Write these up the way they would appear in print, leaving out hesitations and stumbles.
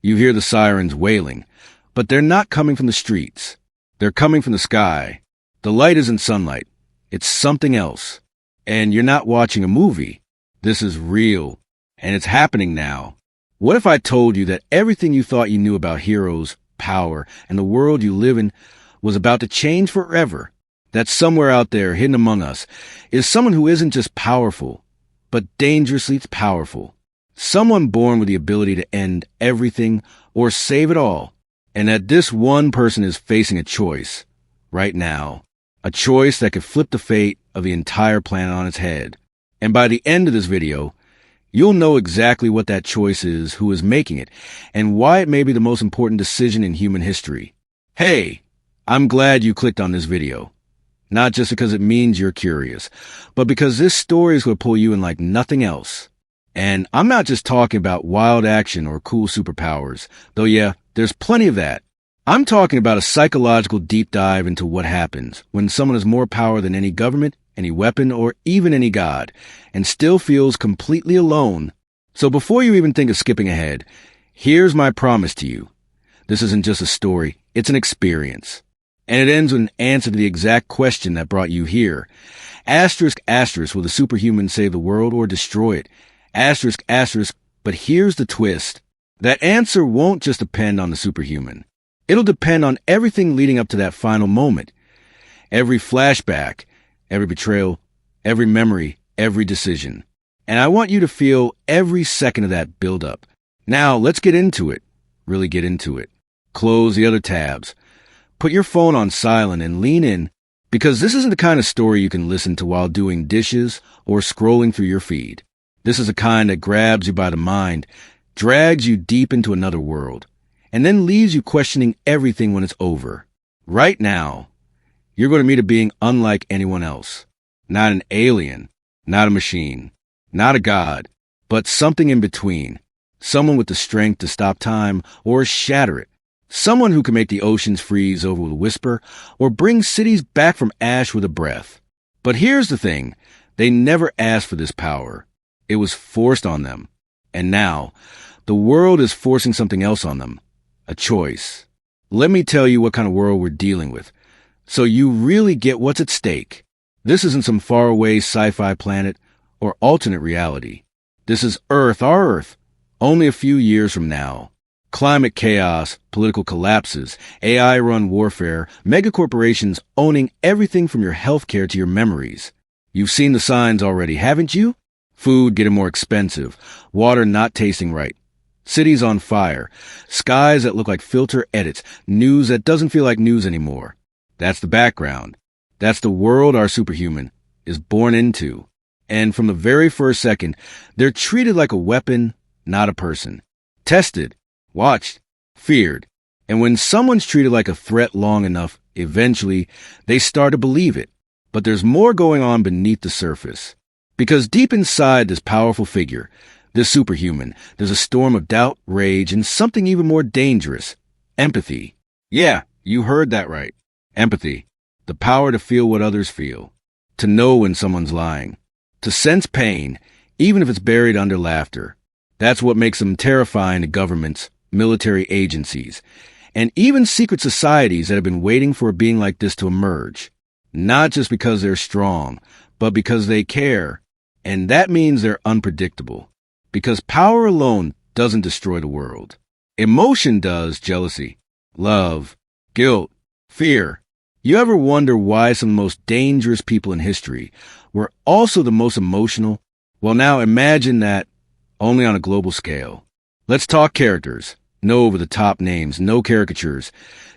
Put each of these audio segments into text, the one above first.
You hear the sirens wailing, but they're not coming from the streets. They're coming from the sky. The light isn't sunlight. It's something else. And you're not watching a movie. This is real, and it's happening now. What if I told you that everything you thought you knew about heroes, power, and the world you live in was about to change forever? That somewhere out there, hidden among us, is someone who isn't just powerful, but dangerously powerful. Someone born with the ability to end everything or save it all. And that this one person is facing a choice right now. A choice that could flip the fate of the entire planet on its head. And by the end of this video, you'll know exactly what that choice is, who is making it, and why it may be the most important decision in human history. Hey, I'm glad you clicked on this video. Not just because it means you're curious, but because this story is going to pull you in like nothing else. And I'm not just talking about wild action or cool superpowers, though yeah, there's plenty of that. I'm talking about a psychological deep dive into what happens when someone has more power than any government, any weapon, or even any god, and still feels completely alone. So before you even think of skipping ahead, here's my promise to you. This isn't just a story, it's an experience. And it ends with an answer to the exact question that brought you here. Asterisk, asterisk, will the superhuman save the world or destroy it? Asterisk, asterisk, but here's the twist. That answer won't just depend on the superhuman. It'll depend on everything leading up to that final moment. Every flashback, every betrayal, every memory, every decision. And I want you to feel every second of that build up. Now, let's get into it. Really get into it. Close the other tabs. Put your phone on silent and lean in, because this isn't the kind of story you can listen to while doing dishes or scrolling through your feed. This is the kind that grabs you by the mind, drags you deep into another world, and then leaves you questioning everything when it's over. Right now, you're going to meet a being unlike anyone else. Not an alien, not a machine, not a god, but something in between. Someone with the strength to stop time or shatter it. Someone who can make the oceans freeze over with a whisper or bring cities back from ash with a breath. But here's the thing. They never asked for this power. It was forced on them. And now, the world is forcing something else on them. A choice. Let me tell you what kind of world we're dealing with, so you really get what's at stake. This isn't some faraway sci-fi planet or alternate reality. This is Earth, our Earth, only a few years from now. Climate chaos, political collapses, AI-run warfare, megacorporations owning everything from your healthcare to your memories. You've seen the signs already, haven't you? Food getting more expensive, water not tasting right, cities on fire, skies that look like filter edits, news that doesn't feel like news anymore. That's the background. That's the world our superhuman is born into. And from the very first second, they're treated like a weapon, not a person. Tested, watched, feared. And when someone's treated like a threat long enough, eventually, they start to believe it. But there's more going on beneath the surface. Because deep inside this powerful figure, this superhuman, there's a storm of doubt, rage, and something even more dangerous. Empathy. Yeah, you heard that right. Empathy. The power to feel what others feel. To know when someone's lying. To sense pain, even if it's buried under laughter. That's what makes them terrifying to governments, military agencies, and even secret societies that have been waiting for a being like this to emerge. Not just because they're strong, but because they care. And that means they're unpredictable. Because power alone doesn't destroy the world. Emotion does. Jealousy, love, guilt, fear. You ever wonder why some of the most dangerous people in history were also the most emotional? Well, now imagine that only on a global scale. Let's talk characters. No over-the-top names, no caricatures.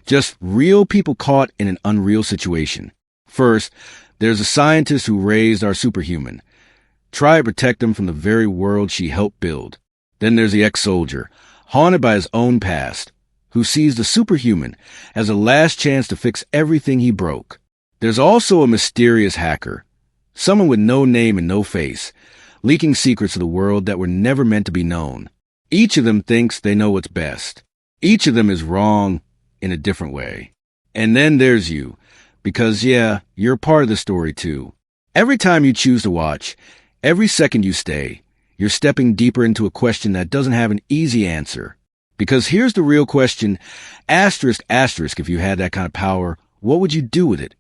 Just real people caught in an unreal situation. First, there's a scientist who raised our superhuman. Try to protect him from the very world she helped build. Then there's the ex-soldier, haunted by his own past, who sees the superhuman as a last chance to fix everything he broke. There's also a mysterious hacker, someone with no name and no face, leaking secrets of the world that were never meant to be known. Each of them thinks they know what's best. Each of them is wrong in a different way. And then there's you, because yeah, you're part of the story too. Every time you choose to watch, every second you stay, you're stepping deeper into a question that doesn't have an easy answer. Because here's the real question. Asterisk, asterisk, if you had that kind of power, what would you do with it?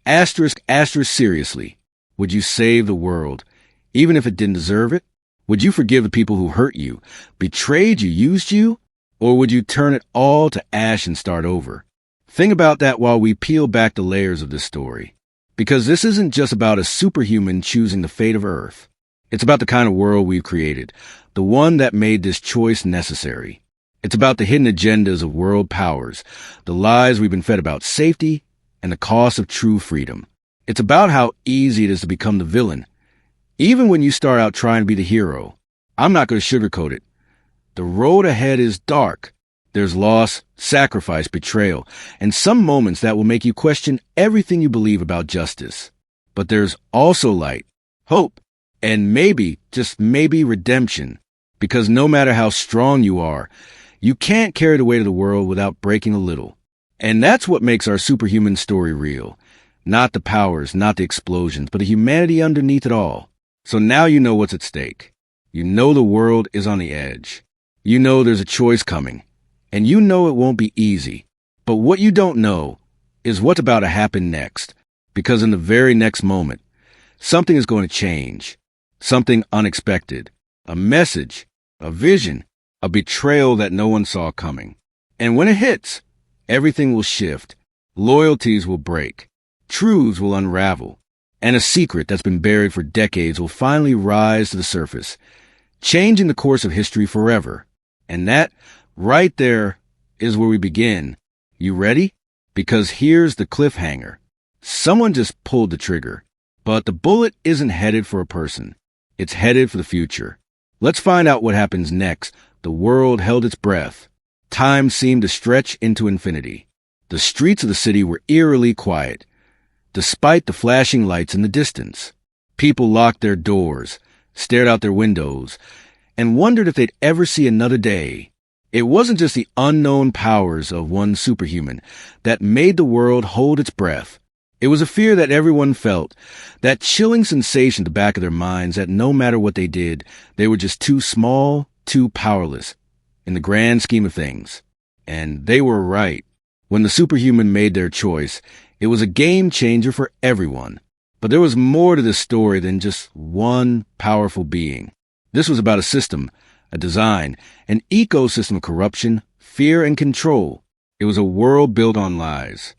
Asterisk, asterisk, seriously. Would you save the world, even if it didn't deserve it? Would you forgive the people who hurt you, betrayed you, used you? Or would you turn it all to ash and start over? Think about that while we peel back the layers of this story. Because this isn't just about a superhuman choosing the fate of Earth. It's about the kind of world we've created, the one that made this choice necessary. It's about the hidden agendas of world powers, the lies we've been fed about safety, and the cost of true freedom. It's about how easy it is to become the villain, even when you start out trying to be the hero. I'm not going to sugarcoat it. The road ahead is dark. There's loss, sacrifice, betrayal, and some moments that will make you question everything you believe about justice. But there's also light, hope, and maybe, just maybe, redemption. Because no matter how strong you are, you can't carry the weight of the world without breaking a little. And that's what makes our superhuman story real. Not the powers, not the explosions, but the humanity underneath it all. So now you know what's at stake. You know the world is on the edge. You know there's a choice coming. And you know it won't be easy. But what you don't know is what's about to happen next. Because in the very next moment, something is going to change. Something unexpected. A message. A vision. A betrayal that no one saw coming. And when it hits, everything will shift. Loyalties will break. Truths will unravel. And a secret that's been buried for decades will finally rise to the surface, changing the course of history forever. And that, right there, is where we begin. You ready? Because here's the cliffhanger. Someone just pulled the trigger. But the bullet isn't headed for a person. It's headed for the future. Let's find out what happens next. The world held its breath. Time seemed to stretch into infinity. The streets of the city were eerily quiet, despite the flashing lights in the distance. People locked their doors, stared out their windows, and wondered if they'd ever see another day. It wasn't just the unknown powers of one superhuman that made the world hold its breath. It was a fear that everyone felt, that chilling sensation at the back of their minds that no matter what they did, they were just too small, too powerless, in the grand scheme of things. And they were right. When the superhuman made their choice, it was a game changer for everyone. But there was more to this story than just one powerful being. This was about a system, a design, an ecosystem of corruption, fear, and control. It was a world built on lies.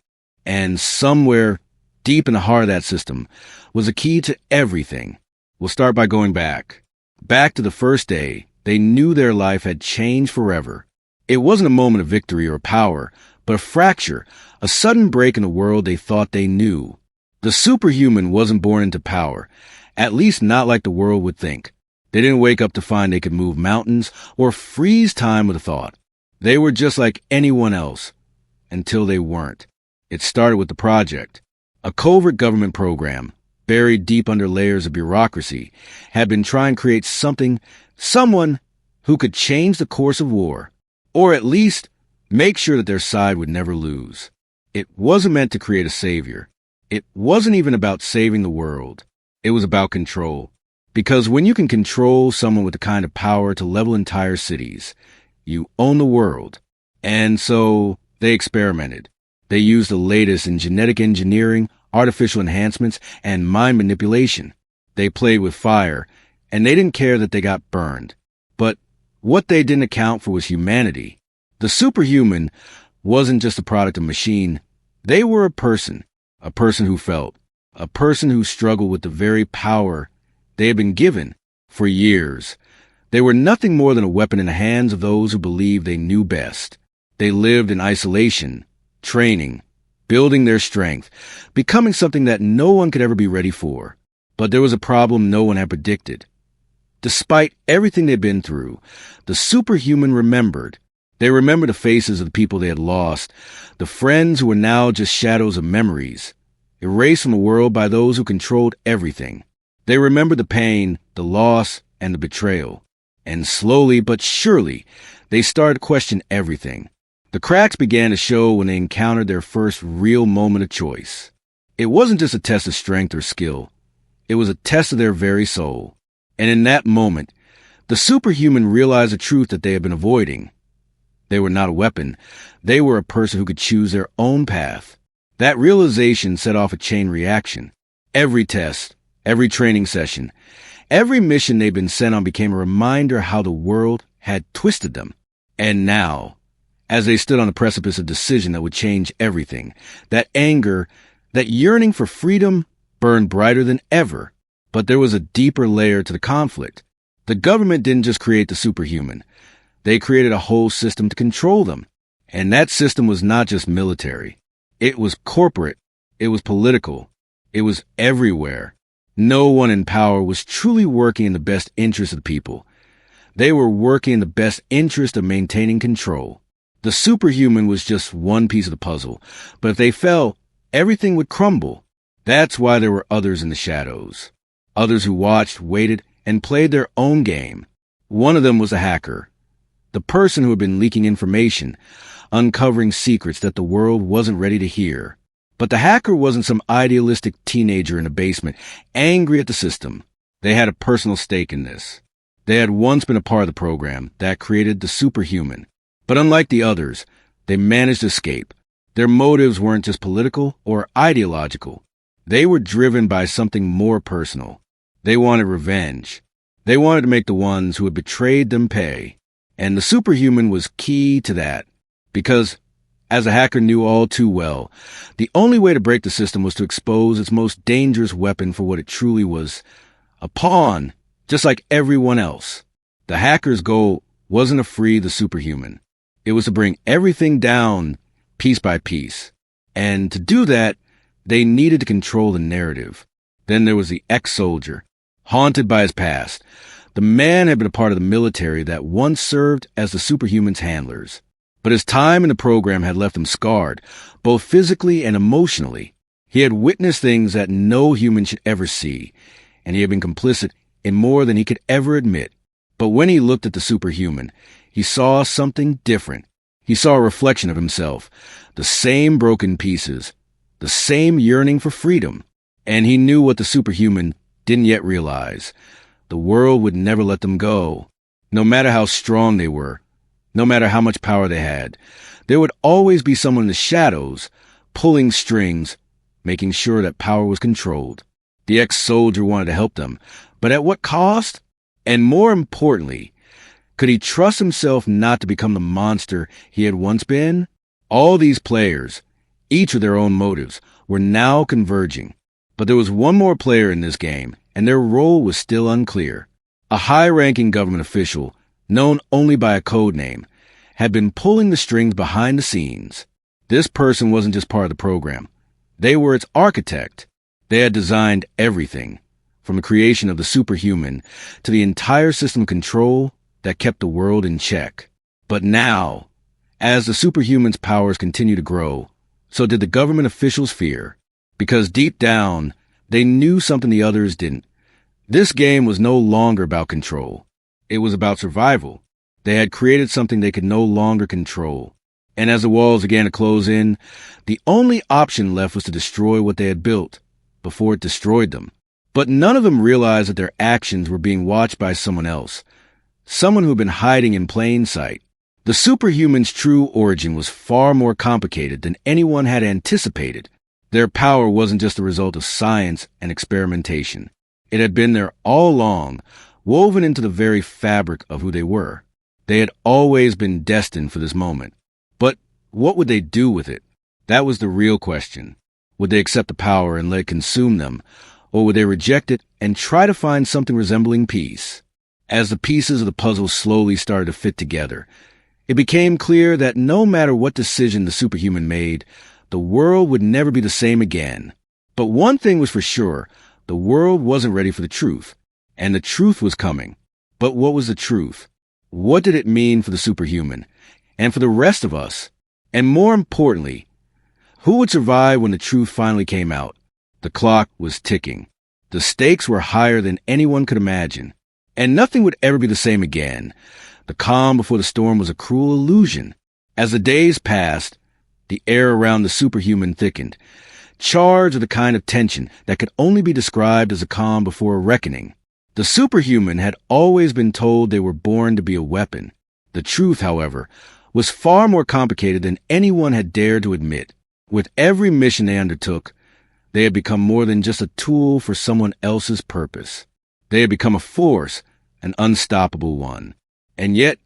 And somewhere deep in the heart of that system was a key to everything. We'll start by going back. Back to the first day they knew their life had changed forever. It wasn't a moment of victory or power, but a fracture, a sudden break in the world they thought they knew. The superhuman wasn't born into power, at least not like the world would think. They didn't wake up to find they could move mountains or freeze time with a thought. They were just like anyone else, until they weren't. It started with the project. A covert government program, buried deep under layers of bureaucracy, had been trying to create someone who could change the course of war, or at least make sure that their side would never lose. It wasn't meant to create a savior. It wasn't even about saving the world. It was about control. Because when you can control someone with the kind of power to level entire cities, you own the world. And so they experimented. They used the latest in genetic engineering, artificial enhancements, and mind manipulation. They played with fire, and they didn't care that they got burned. But what they didn't account for was humanity. The superhuman wasn't just a product of machine. They were a person who felt, a person who struggled with the very power they had been given for years. They were nothing more than a weapon in the hands of those who believed they knew best. They lived in isolation, training, building their strength, becoming something that no one could ever be ready for. But there was a problem no one had predicted. Despite everything they'd been through, the superhuman remembered. They remembered the faces of the people they had lost, the friends who were now just shadows of memories, erased from the world by those who controlled everything. They remembered the pain, the loss, and the betrayal. And slowly but surely, they started to question everything. The cracks began to show when they encountered their first real moment of choice. It wasn't just a test of strength or skill. It was a test of their very soul. And in that moment, the superhuman realized a truth that they had been avoiding. They were not a weapon. They were a person who could choose their own path. That realization set off a chain reaction. Every test, every training session, every mission they'd been sent on became a reminder how the world had twisted them. And now, as they stood on the precipice of a decision that would change everything, that anger, that yearning for freedom burned brighter than ever. But there was a deeper layer to the conflict. The government didn't just create the superhuman. They created a whole system to control them. And that system was not just military. It was corporate. It was political. It was everywhere. No one in power was truly working in the best interest of the people. They were working in the best interest of maintaining control. The superhuman was just one piece of the puzzle, but if they fell, everything would crumble. That's why there were others in the shadows. Others who watched, waited, and played their own game. One of them was a hacker. The person who had been leaking information, uncovering secrets that the world wasn't ready to hear. But the hacker wasn't some idealistic teenager in a basement, angry at the system. They had a personal stake in this. They had once been a part of the program that created the superhuman. But unlike the others, they managed to escape. Their motives weren't just political or ideological. They were driven by something more personal. They wanted revenge. They wanted to make the ones who had betrayed them pay. And the superhuman was key to that. Because, as a hacker knew all too well, the only way to break the system was to expose its most dangerous weapon for what it truly was, a pawn, just like everyone else. The hacker's goal wasn't to free the superhuman. It was to bring everything down piece by piece. And to do that, they needed to control the narrative. Then there was the ex-soldier, haunted by his past. The man had been a part of the military that once served as the superhuman's handlers. But his time in the program had left him scarred, both physically and emotionally. He had witnessed things that no human should ever see, and he had been complicit in more than he could ever admit. But when he looked at the superhuman, he saw something different. He saw a reflection of himself, the same broken pieces, the same yearning for freedom. And he knew what the superhuman didn't yet realize. The world would never let them go. No matter how strong they were, no matter how much power they had, there would always be someone in the shadows, pulling strings, making sure that power was controlled. The ex-soldier wanted to help them, but at what cost? And more importantly, could he trust himself not to become the monster he had once been? All these players, each with their own motives, were now converging. But there was one more player in this game, and their role was still unclear. A high-ranking government official, known only by a code name, had been pulling the strings behind the scenes. This person wasn't just part of the program. They were its architect. They had designed everything, from the creation of the superhuman to the entire system of control that kept the world in check. But now, as the superhuman's powers continued to grow, so did the government officials' fear. Because deep down, they knew something the others didn't. This game was no longer about control. It was about survival. They had created something they could no longer control. And as the walls began to close in, the only option left was to destroy what they had built before it destroyed them. But none of them realized that their actions were being watched by someone else, someone who had been hiding in plain sight. The superhuman's true origin was far more complicated than anyone had anticipated. Their power wasn't just the result of science and experimentation. It had been there all along, woven into the very fabric of who they were. They had always been destined for this moment. But what would they do with it? That was the real question. Would they accept the power and let it consume them, or would they reject it and try to find something resembling peace? As the pieces of the puzzle slowly started to fit together, it became clear that no matter what decision the superhuman made, the world would never be the same again. But one thing was for sure, the world wasn't ready for the truth, and the truth was coming. But what was the truth? What did it mean for the superhuman, and for the rest of us? And more importantly, who would survive when the truth finally came out? The clock was ticking. The stakes were higher than anyone could imagine, and nothing would ever be the same again. The calm before the storm was a cruel illusion. As the days passed, the air around the superhuman thickened, charged with the kind of tension that could only be described as a calm before a reckoning. The superhuman had always been told they were born to be a weapon. The truth, however, was far more complicated than anyone had dared to admit. With every mission they undertook, they had become more than just a tool for someone else's purpose. They had become a force, an unstoppable one. And yet,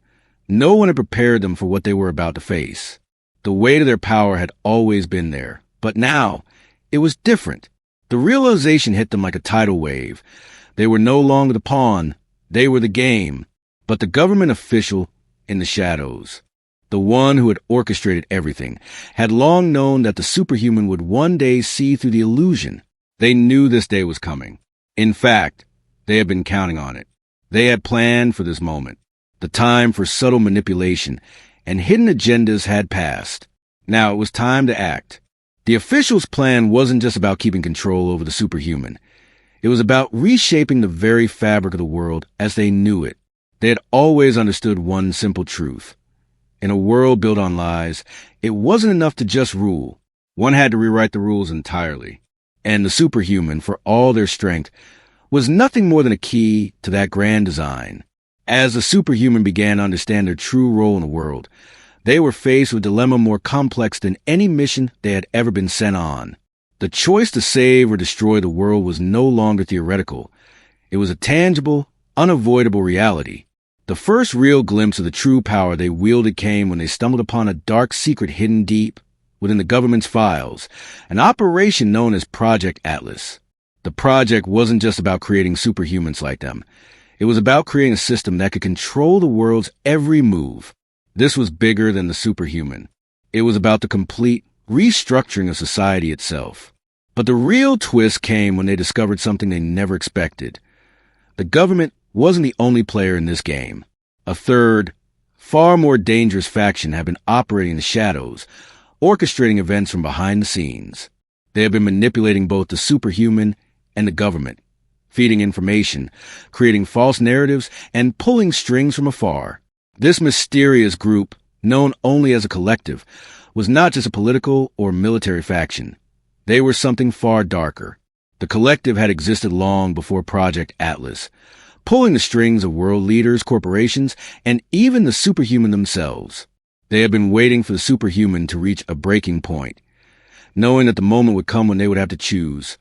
no one had prepared them for what they were about to face. The weight of their power had always been there, but now, it was different. The realization hit them like a tidal wave. They were no longer the pawn, they were the game, but the government official in the shadows. The one who had orchestrated everything, had long known that the superhuman would one day see through the illusion. They knew this day was coming. In fact, they had been counting on it. They had planned for this moment. The time for subtle manipulation and hidden agendas had passed. Now it was time to act. The officials' plan wasn't just about keeping control over the superhuman. It was about reshaping the very fabric of the world as they knew it. They had always understood one simple truth. In a world built on lies, it wasn't enough to just rule. One had to rewrite the rules entirely. And the superhuman, for all their strength, was nothing more than a key to that grand design. As the superhuman began to understand their true role in the world, they were faced with a dilemma more complex than any mission they had ever been sent on. The choice to save or destroy the world was no longer theoretical. It was a tangible, unavoidable reality. The first real glimpse of the true power they wielded came when they stumbled upon a dark secret hidden deep within the government's files, an operation known as Project Atlas. The project wasn't just about creating superhumans like them. It was about creating a system that could control the world's every move. This was bigger than the superhuman. It was about the complete restructuring of society itself. But the real twist came when they discovered something they never expected. The government wasn't the only player in this game. A third, far more dangerous faction had been operating in the shadows, orchestrating events from behind the scenes. They had been manipulating both the superhuman and the government, feeding information, creating false narratives, and pulling strings from afar. This mysterious group, known only as a collective, was not just a political or military faction. They were something far darker. The collective had existed long before Project Atlas, pulling the strings of world leaders, corporations, and even the superhuman themselves. They had been waiting for the superhuman to reach a breaking point, knowing that the moment would come when they would have to choose,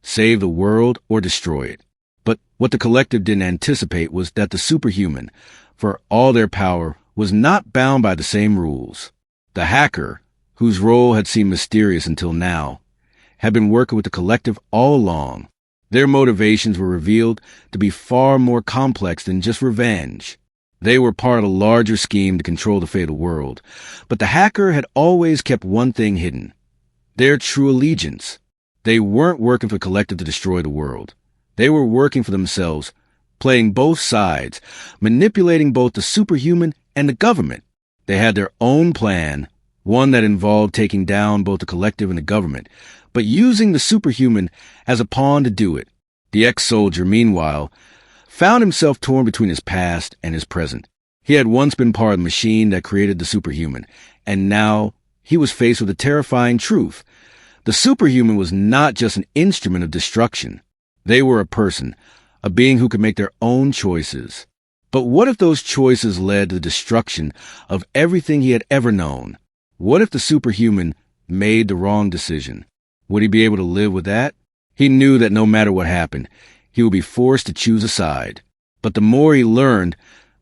save the world or destroy it. But what the collective didn't anticipate was that the superhuman, for all their power, was not bound by the same rules. The hacker, whose role had seemed mysterious until now, had been working with the collective all along. Their motivations were revealed to be far more complex than just revenge. They were part of a larger scheme to control the fate of the world. But the hacker had always kept one thing hidden: their true allegiance. They weren't working for the collective to destroy the world. They were working for themselves, playing both sides, manipulating both the superhuman and the government. They had their own plan, one that involved taking down both the collective and the government, but using the superhuman as a pawn to do it. The ex-soldier, meanwhile, found himself torn between his past and his present. He had once been part of the machine that created the superhuman, and now he was faced with a terrifying truth. The superhuman was not just an instrument of destruction. They were a person, a being who could make their own choices. But what if those choices led to the destruction of everything he had ever known? What if the superhuman made the wrong decision? Would he be able to live with that? He knew that no matter what happened, he would be forced to choose a side. But the more he learned,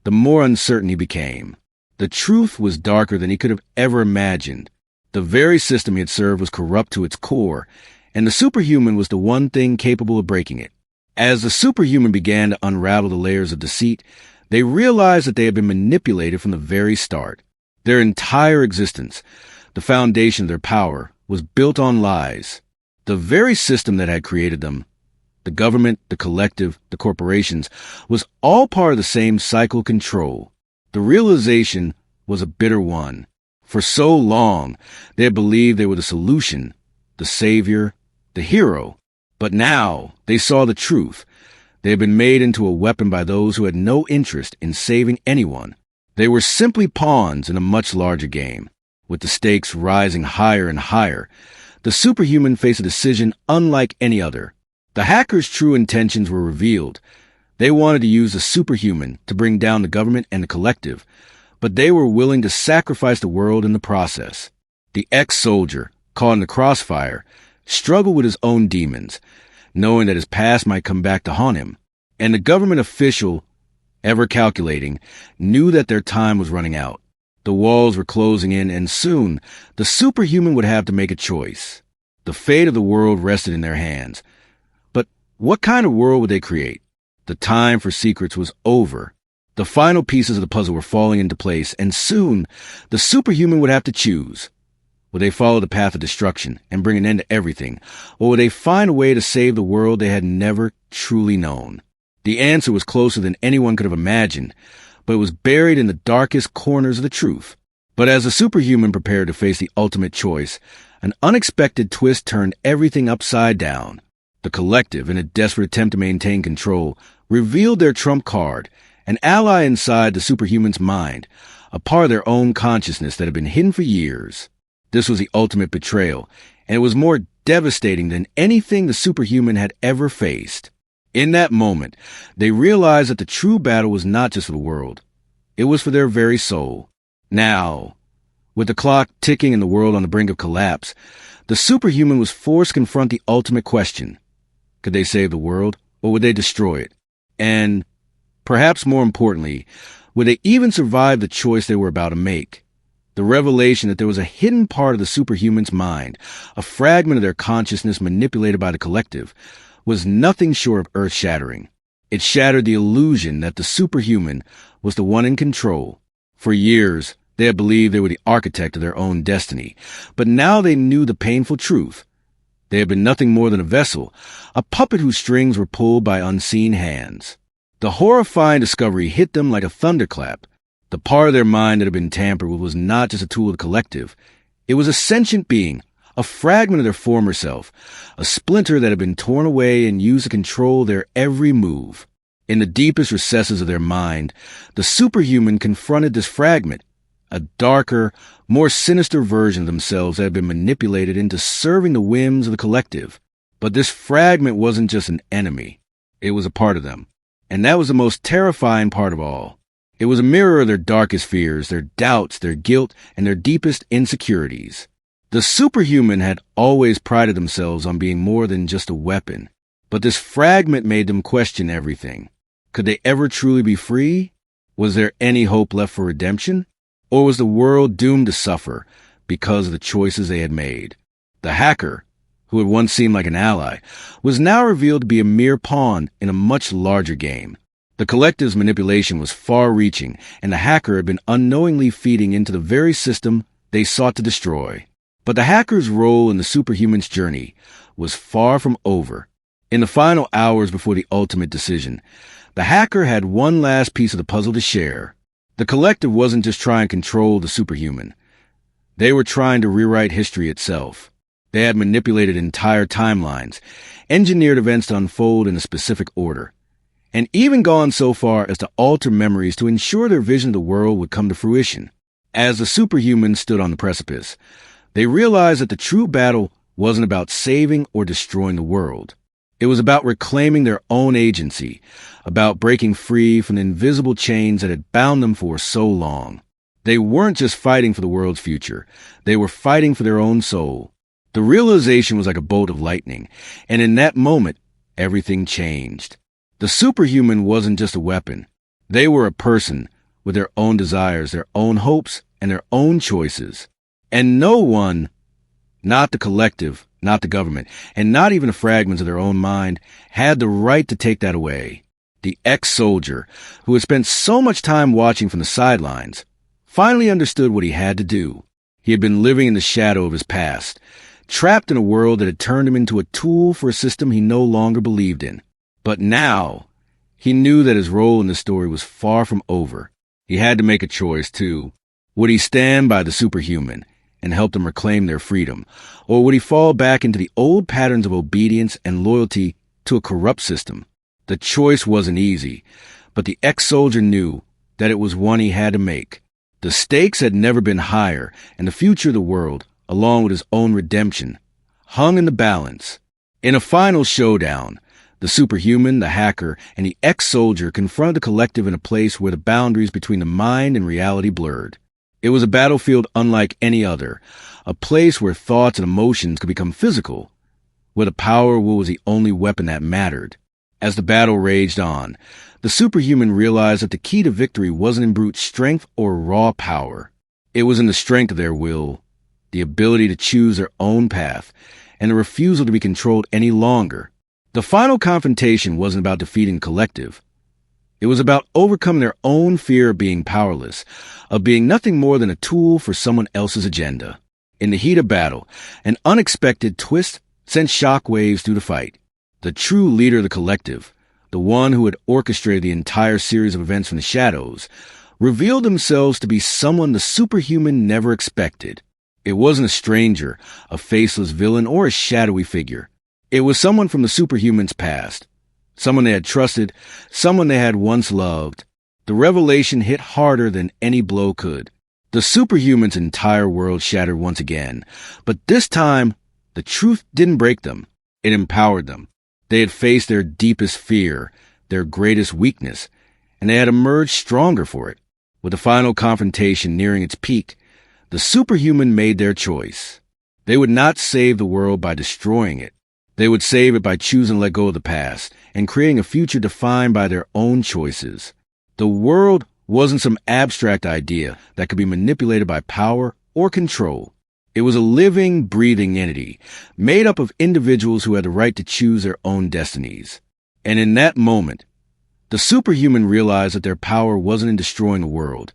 the more uncertain he became. The truth was darker than he could have ever imagined. The very system he had served was corrupt to its core, and the superhuman was the one thing capable of breaking it. As the superhuman began to unravel the layers of deceit, they realized that they had been manipulated from the very start. Their entire existence, the foundation of their power, was built on lies. The very system that had created them, the government, the collective, the corporations, was all part of the same cycle control. The realization was a bitter one. For so long, they had believed they were the solution, the savior, the hero. But now they saw the truth. They had been made into a weapon by those who had no interest in saving anyone. They were simply pawns in a much larger game. With the stakes rising higher and higher, the superhuman faced a decision unlike any other. The hackers' true intentions were revealed. They wanted to use the superhuman to bring down the government and the collective, but they were willing to sacrifice the world in the process. The ex-soldier, caught in the crossfire, struggled with his own demons, knowing that his past might come back to haunt him. And the government official, ever calculating, knew that their time was running out. The walls were closing in, and soon the superhuman would have to make a choice. The fate of the world rested in their hands. But what kind of world would they create? The time for secrets was over. The final pieces of the puzzle were falling into place, and soon the superhuman would have to choose. Would they follow the path of destruction and bring an end to everything, or would they find a way to save the world they had never truly known? The answer was closer than anyone could have imagined, but it was buried in the darkest corners of the truth. But as the superhuman prepared to face the ultimate choice, an unexpected twist turned everything upside down. The collective, in a desperate attempt to maintain control, revealed their trump card, an ally inside the superhuman's mind, a part of their own consciousness that had been hidden for years. This was the ultimate betrayal, and it was more devastating than anything the superhuman had ever faced. In that moment, they realized that the true battle was not just for the world. It was for their very soul. Now, with the clock ticking and the world on the brink of collapse, the superhuman was forced to confront the ultimate question. Could they save the world, or would they destroy it? And, perhaps more importantly, would they even survive the choice they were about to make? The revelation that there was a hidden part of the superhuman's mind, a fragment of their consciousness manipulated by the collective, was nothing short of earth-shattering. It shattered the illusion that the superhuman was the one in control. For years, they had believed they were the architect of their own destiny, but now they knew the painful truth. They had been nothing more than a vessel, a puppet whose strings were pulled by unseen hands. The horrifying discovery hit them like a thunderclap. The part of their mind that had been tampered with was not just a tool of the collective. It was a sentient being, a fragment of their former self, a splinter that had been torn away and used to control their every move. In the deepest recesses of their mind, the superhuman confronted this fragment, a darker, more sinister version of themselves that had been manipulated into serving the whims of the collective. But this fragment wasn't just an enemy. It was a part of them. And that was the most terrifying part of all. It was a mirror of their darkest fears, their doubts, their guilt, and their deepest insecurities. The superhuman had always prided themselves on being more than just a weapon, but this fragment made them question everything. Could they ever truly be free? Was there any hope left for redemption? Or was the world doomed to suffer because of the choices they had made? The hacker, who had once seemed like an ally, was now revealed to be a mere pawn in a much larger game. The collective's manipulation was far-reaching, and the hacker had been unknowingly feeding into the very system they sought to destroy. But the hacker's role in the superhuman's journey was far from over. In the final hours before the ultimate decision, the hacker had one last piece of the puzzle to share. The collective wasn't just trying to control the superhuman. They were trying to rewrite history itself. They had manipulated entire timelines, engineered events to unfold in a specific order, and even gone so far as to alter memories to ensure their vision of the world would come to fruition. As the superhuman stood on the precipice, they realized that the true battle wasn't about saving or destroying the world. It was about reclaiming their own agency, about breaking free from the invisible chains that had bound them for so long. They weren't just fighting for the world's future. They were fighting for their own soul. The realization was like a bolt of lightning, and in that moment, everything changed. The superhuman wasn't just a weapon. They were a person with their own desires, their own hopes, and their own choices. And no one, not the collective, not the government, and not even the fragments of their own mind, had the right to take that away. The ex-soldier, who had spent so much time watching from the sidelines, finally understood what he had to do. He had been living in the shadow of his past, trapped in a world that had turned him into a tool for a system he no longer believed in. But now, he knew that his role in the story was far from over. He had to make a choice, too. Would he stand by the superhuman and help them reclaim their freedom, or would he fall back into the old patterns of obedience and loyalty to a corrupt system? The choice wasn't easy, but the ex-soldier knew that it was one he had to make. The stakes had never been higher, and the future of the world, along with his own redemption, hung in the balance. In a final showdown, The superhuman, the hacker, and the ex-soldier confronted the collective in a place where the boundaries between the mind and reality blurred. It was a battlefield unlike any other, a place where thoughts and emotions could become physical, where the power of will was the only weapon that mattered. As the battle raged on, the superhuman realized that the key to victory wasn't in brute strength or raw power. It was in the strength of their will, the ability to choose their own path, and the refusal to be controlled any longer. The final confrontation wasn't about defeating the collective. It was about overcoming their own fear of being powerless, of being nothing more than a tool for someone else's agenda. In the heat of battle, an unexpected twist sent shockwaves through the fight. The true leader of the collective, the one who had orchestrated the entire series of events from the shadows, revealed themselves to be someone the superhuman never expected. It wasn't a stranger, a faceless villain, or a shadowy figure. It was someone from the superhuman's past, someone they had trusted, someone they had once loved. The revelation hit harder than any blow could. The superhuman's entire world shattered once again, but this time, the truth didn't break them. It empowered them. They had faced their deepest fear, their greatest weakness, and they had emerged stronger for it. With the final confrontation nearing its peak, the superhuman made their choice. They would not save the world by destroying it. They would save it by choosing to let go of the past and creating a future defined by their own choices. The world wasn't some abstract idea that could be manipulated by power or control. It was a living, breathing entity, made up of individuals who had the right to choose their own destinies. And in that moment, the superhuman realized that their power wasn't in destroying the world.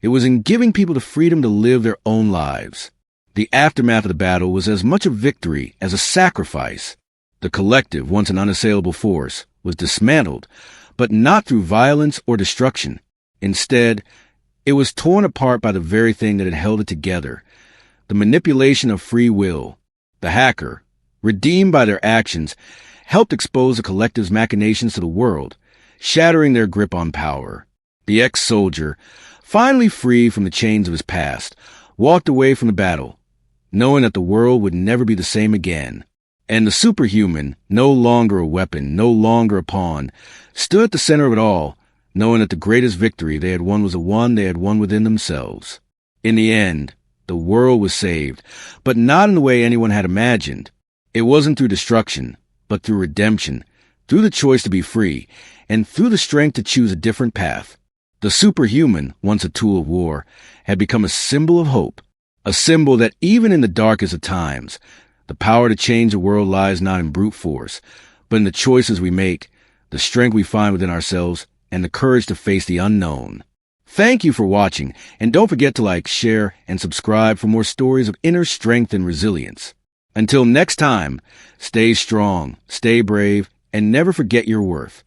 It was in giving people the freedom to live their own lives. The aftermath of the battle was as much a victory as a sacrifice. The collective, once an unassailable force, was dismantled, but not through violence or destruction. Instead, it was torn apart by the very thing that had held it together, the manipulation of free will. The hacker, redeemed by their actions, helped expose the collective's machinations to the world, shattering their grip on power. The ex-soldier, finally free from the chains of his past, walked away from the battle, knowing that the world would never be the same again. And the superhuman, no longer a weapon, no longer a pawn, stood at the center of it all, knowing that the greatest victory they had won was the one they had won within themselves. In the end, the world was saved, but not in the way anyone had imagined. It wasn't through destruction, but through redemption, through the choice to be free, and through the strength to choose a different path. The superhuman, once a tool of war, had become a symbol of hope, a symbol that even in the darkest of times, the power to change the world lies not in brute force, but in the choices we make, the strength we find within ourselves, and the courage to face the unknown. Thank you for watching, and don't forget to like, share, and subscribe for more stories of inner strength and resilience. Until next time, stay strong, stay brave, and never forget your worth.